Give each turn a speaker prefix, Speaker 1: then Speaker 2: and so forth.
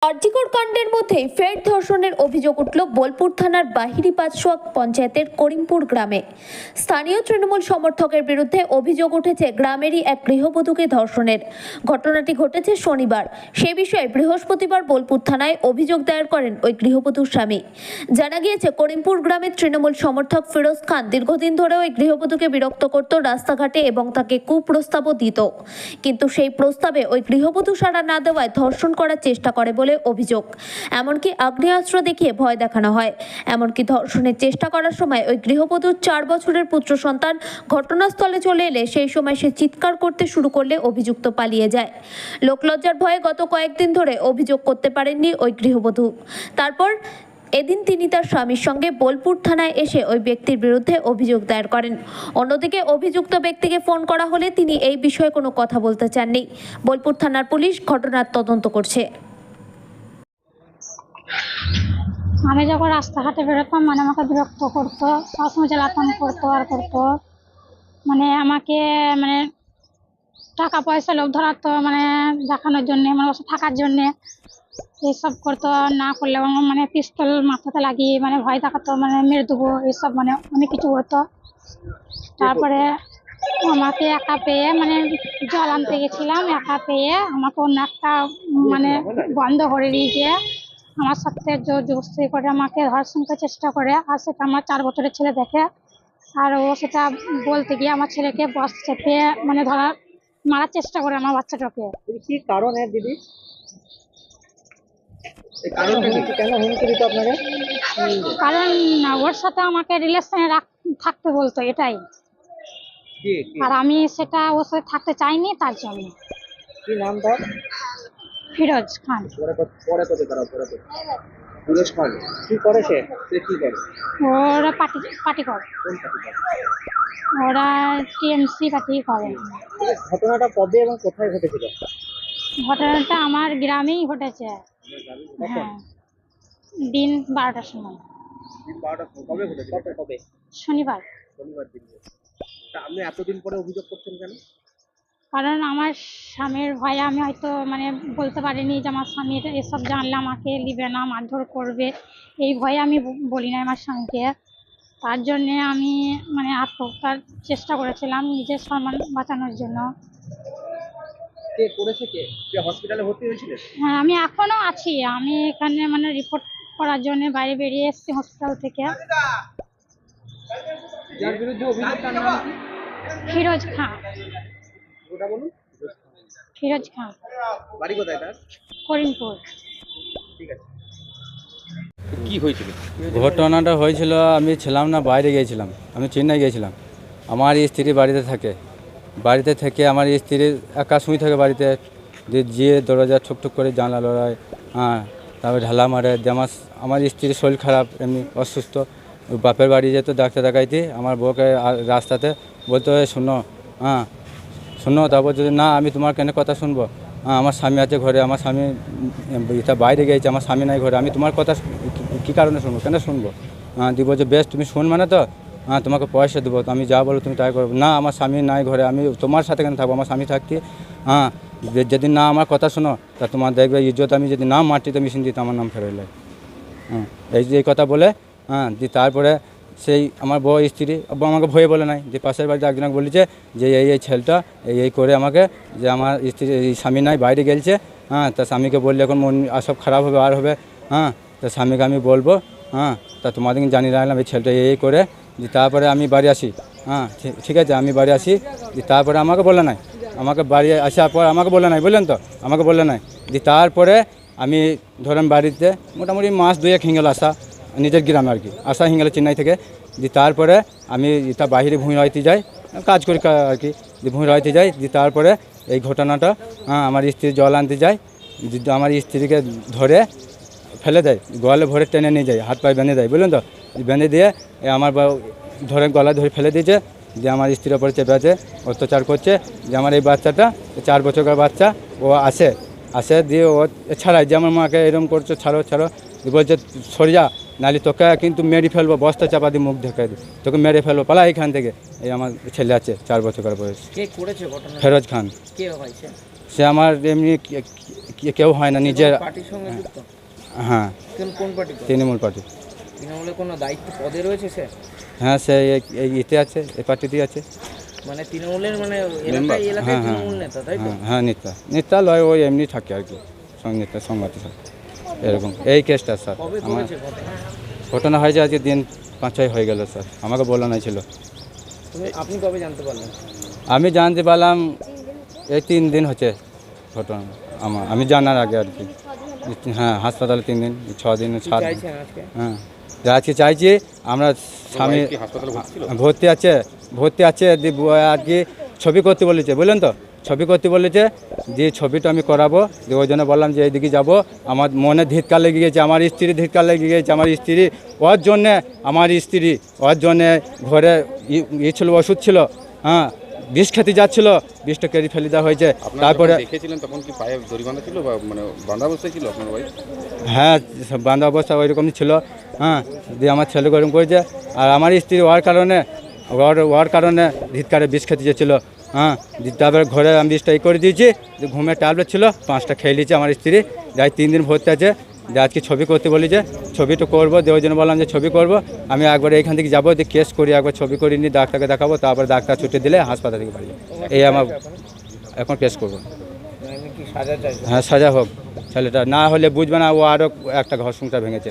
Speaker 1: আরজিকর কাণ্ডের মধ্যেই ফের ধর্ষণের অভিযোগ উঠল বোলপুর থানার বাহিরি পাঁচশোয়া পঞ্চায়েতের করিমপুর গ্রামে। স্থানীয় তৃণমূল সমর্থকের বিরুদ্ধে অভিযোগ উঠেছে গ্রামেরই এক গৃহবধূকে ধর্ষণের। ঘটনাটি ঘটেছে শনিবার। সে বিষয়ে বৃহস্পতিবার বোলপুর থানায় অভিযোগ দায়ের করেন ওই গৃহবধূর স্বামী। জানা গিয়েছে, করিমপুর গ্রামের তৃণমূল সমর্থক ফিরোজ খান দীর্ঘদিন ধরে ওই গৃহবধূকে বিরক্ত করত রাস্তাঘাটে এবং তাকে কুপ্রস্তাবও দিত, কিন্তু সেই প্রস্তাবে ওই গৃহবধূ সাড়া না দেওয়ায় ধর্ষণ করার চেষ্টা করে বলে অভিযোগ। এমনকি আগ্নেয়াস্ত্র দেখিয়ে ভয় দেখানো হয়। এমনকি ধর্ষণের চেষ্টা করার সময় ওই গৃহবধূর 4 বছরের পুত্র সন্তান ঘটনাস্থলে চলে এলে সেই সময় সে চিৎকার করতে শুরু করলে অভিযুক্ত পালিয়ে যায়। লোকলজ্জার ভয়ে গত কয়েকদিন ধরে অভিযোগ করতে পারেননি ওই গৃহবধূ। তারপর এদিন তিনি তার স্বামীর সঙ্গে বোলপুর থানায় এসে ওই ব্যক্তির বিরুদ্ধে অভিযোগ দায়ের করেন। অন্যদিকে অভিযুক্ত ব্যক্তিকে ফোন করা হলে তিনি এই বিষয়ে কোনো কথা বলতে চাননি। বোলপুর থানার পুলিশ ঘটনার তদন্ত করছে।
Speaker 2: আমি যখন রাস্তাঘাটে বেরোতাম আমাকে বিরক্ত করতো, সবসময় জ্বালাতন করতো আমাকে টাকা পয়সা লোভ ধরাতো, দেখানোর জন্যে, ওর থাকার জন্যে এইসব করতো। না করলে পিস্তল মাথাতে লাগিয়ে ভয় দেখাতো, মেরে দেবো, এইসব অনেক কিছু করতো। তারপরে আমাকে একা পেয়ে জল আনতে গেছিলাম, একা পেয়ে আমাকে অন্য একটা বন্ধ করে দিয়েছে। আমার সাথে জোরজবরদস্তি করে আমাকে ধর্ষণের চেষ্টা করে, আর সেটা আমার 4 বছরের ছেলে দেখে। আর ও সেটা বলতে গিয়ে আমার ছেলেকে বস চেপে মারার চেষ্টা করে আমার বাচ্চাটাকে।
Speaker 3: কি কারণে দিদি, এই কারণটা কি, কেন হুমকি দিত আপনাকে?
Speaker 2: কারণ ওর সাথে আমাকে রিলেশনে থাকতে বলতো, এটাই। আর আমি সেটা ওর সাথে থাকতে চাইনি, তার জন্য।
Speaker 3: কি নাম তার?
Speaker 2: ফিরোজ খান।
Speaker 3: ফিরোজ খান কি করে? সে কি করে?
Speaker 2: ওরা পার্টি করে।
Speaker 3: কোন পার্টি?
Speaker 2: ওরা টিএমসি পার্টি করে।
Speaker 3: ঘটনাটা কবে এবং কোথায় ঘটেছিল?
Speaker 2: ঘটনাটা আমার গ্রামেই ঘটেছে। হ্যাঁ, দিন 12টার সময়।
Speaker 3: দিন 12টার সময় কবে ঘটেছিল? কবে?
Speaker 2: শনিবার
Speaker 3: দিন। তা আপনি এতদিন পরে অভিযোগ করছেন কেন?
Speaker 2: কারণ আমার স্বামীর ভয়ে আমি হয়তো বলতে পারিনি যে আমার স্বামী এসব জানলে আমাকে নিবে না, মারধর করবে, এই ভয়ে আমি বলি না আমার স্বামীকে। তার জন্যে আমি আত্মহত্যার চেষ্টা করেছিলাম নিজের সম্মান বাঁচানোর জন্য।
Speaker 3: কে করেছে? কে হসপিটালে ভর্তি হয়েছিল?
Speaker 2: হ্যাঁ, আমি এখনো আছি। আমি এখানে রিপোর্ট করার জন্য বাইরে বেরিয়ে এসেছি হসপিটাল থেকে।
Speaker 3: যার বিরুদ্ধে অভিযোগটার নাম কি?
Speaker 2: ফিরোজ খান।
Speaker 3: ওটা বলুন।
Speaker 2: ফিরোজ খান।
Speaker 3: বাড়ি কোথায় তার?
Speaker 2: করিমপুর।
Speaker 3: ঠিক আছে। কি হয়েছিল?
Speaker 4: ঘটনাটা হয়েছিল, আমি ছিলাম না, বাইরে গিয়েছিলাম, আমি চেন্নাই গিয়েছিলাম। আমার স্ত্রী বাড়িতে থাকে, বাড়িতে থেকে আমার স্ত্রী একা শুয়ে থাকে বাড়িতে, গিয়ে দরজা ঠুকঠুক করে জানলা লড়াই, তারপরে ঢালা মারে। আমার স্ত্রীর শরীর খারাপ, এমনি অসুস্থ, বাপের বাড়ি যেত ডাক্তার দেখাইতে। আমার বউকে রাস্তাতে বলতে হয় শুনো, তারপর যদি না, আমি তোমার কেন কথা শুনবো? আমার স্বামী আছে ঘরে, আমার স্বামী এটা বাইরে গিয়েছে, আমার স্বামী নাই ঘরে, আমি তোমার কথা কী কারণে শুনবো, কেন শুনবো? দিব যে বেশ তুমি শুনবে না তো তোমাকে পয়সা দেবো, আমি যা বলো তুমি তাই করবো। না, আমার স্বামী নাই ঘরে, আমি তোমার সাথে কেন থাকবো? আমার স্বামী থাকতে যদি না আমার কথা শোনো, তা তোমার দেখবে ইজ্জত, আমি যদি না মাটিতে মিশিয়ে দিতে আমার নাম ফেরোলে। এই কথা বলে তারপরে সেই আমার বউ স্ত্রী আমাকে ভয়ে বলে নাই, যে পাশের বাড়িতে একজনকে বলেছে যে এই ছেলেটা এই করে আমাকে, যে আমার স্ত্রী স্বামী নাই বাইরে গেলছে, তা স্বামীকে বললে এখন মন সব খারাপ হবে আর হবে। তা স্বামীকে আমি বলবো, তা তোমাদেরকে জানিয়ে রাখলাম এই ছেলেটা এই করে। যে তারপরে আমি বাড়ি আসি, ঠিক আছে, আমি বাড়ি আসি, যে তারপরে আমাকে বলে নাই, আমাকে বাড়ি আসার পর আমাকে বলে নাই, বুঝলেন তো, আমাকে বলে নাই। যে তারপরে আমি ধরেন বাড়িতে মোটামুটি মাস 2 হয়ে গেল আসা, নিজের গ্রামে আর কি আসা হয়ে গেল চেন্নাই থেকে। যে তারপরে আমি এটা বাইরে ভূমি রাইতে যাই, কাজ করি আর কি, যে ভূমি রাইতে যাই। যে তারপরে এই ঘটনাটা, আমার স্ত্রী জল আনতে যায়, আমার স্ত্রীকে ধরে ফেলে দেয়, গোয়ালে ভরে টেনে নিয়ে যায়, হাত পায়ে বেঁধে দেয়, বুঝলেন তো। বেঁধে দিয়ে আমার ধরে গলায় ধরে ফেলে দিয়েছে, যে আমার স্ত্রীর ওপরে চেপে আছে, অত্যাচার করছে। যে আমার এই বাচ্চাটা 4 বছরের বাচ্চা, ও আসে দিয়ে ও ছাড়াই, যে আমার মাকে এরকম করছো, ছাড়ো, বলছে সরে যা, নাহলে তোকে কিন্তু মেরে ফেলবো, বস্তা চাপা দিয়ে মুখ ঢেকে দিই, তোকে মেরে ফেলবো, পালা এখান থেকে। এই আমার ছেলে আছে 4 বছরের বয়স।
Speaker 3: কে করেছে ঘটনা?
Speaker 4: ফিরোজ খান।
Speaker 3: কে হয়েছে?
Speaker 4: সে আমার এমনি কেউ হয় না নিজের।
Speaker 3: পার্টির সঙ্গে যুক্ত?
Speaker 4: হ্যাঁ,
Speaker 3: কোন পার্টি?
Speaker 4: তৃণমূল পার্টি।
Speaker 3: তৃণমূলে কোনো দায়িত্ব পদে রয়েছে সে?
Speaker 4: হ্যাঁ, সে এই ইতে আছে, এই পার্টিতেই আছে।
Speaker 3: মানে তৃণমূলের মানে এলাকায় তৃণমূল নেতা, তাই তো?
Speaker 4: হ্যাঁ, নেতা লয়, ওই এমনি থাকে আর কি, নেতা সংবাদে থাকে এরকম। এই কেসটা স্যার
Speaker 3: কবে
Speaker 4: আমার
Speaker 3: করেছে ঘটনা?
Speaker 4: ঘটনা হয়েছে আজকে দিন 5-6 হয়ে গেল স্যার, আমাকে বলা নাই ছিল।
Speaker 3: আপনি কবে জানতে পারলেন?
Speaker 4: আমি জানতে পারলাম এই 3 দিন হচ্ছে ঘটনা আমি জানার আগে আর কি। হ্যাঁ, হাসপাতালে 3 দিন, 6 দিন, 7 দিন।
Speaker 3: চাইছেন আজকে?
Speaker 4: হ্যাঁ, আজকে চাইছি আমরা স্বামী ভর্তি আছে আর কি ছবি করতে বলেছে, বুঝলেন তো, ছবি করতে বলেছে। দিয়ে ছবিটা আমি করাবো, দিয়ে ওই জন্য বললাম যে এইদিকে যাবো। আমার মনে ধিক্কার লেগে গেছে, আমার স্ত্রী ধিক্কার লেগে গেছে। আমার স্ত্রী ওর জন্যে, ওর জন্যে ঘরে ছিল, ওষুধ ছিল, হ্যাঁ, বিষ খেতে যাচ্ছিল, বিষটা কেড়ে ফেলে দেওয়া হয়েছে। তারপরে
Speaker 5: দেখেছিলেন তখন কি পায়ে দড়ি বাঁধা ছিল বা মানে বাঁধা অবস্থায় ছিল আপনার ভাই?
Speaker 4: হ্যাঁ, বান্ধব অবস্থা ওই রকমই ছিল। হ্যাঁ, দিয়ে আমার ছেলে গরম করেছে। আর আমার স্ত্রী ওর কারণে ধিৎকারে বিষ খেতে চেয়েছিল। হ্যাঁ, তারপরে ঘরে আমি বিষটা করে দিয়েছি। ঘুমের ট্যাবলেট ছিল, 5টা খেয়ে নিয়েছে আমার স্ত্রী। যাই 3 দিন ভর্তি আছে। যে আজকে ছবি করতে বলেছে, ছবিটা করবো। দিয়ে ওই জন্য বললাম যে ছবি করবো। আমি একবার এইখান থেকে যাবো, দিয়ে কেস করি, একবার ছবি করে নিয়ে ডাক্তারকে দেখাবো। তারপর ডাক্তার ছুটি দিলে হাসপাতাল থেকে বাড়ি যাবো। এই আমার এখন কেস করবো।
Speaker 3: কি সাজা চাইছেন?
Speaker 4: হ্যাঁ, সাজা হোক ছেলেটা, না হলে বুঝবে না ও আরও একটা ঘর সংসার ভেঙেছে।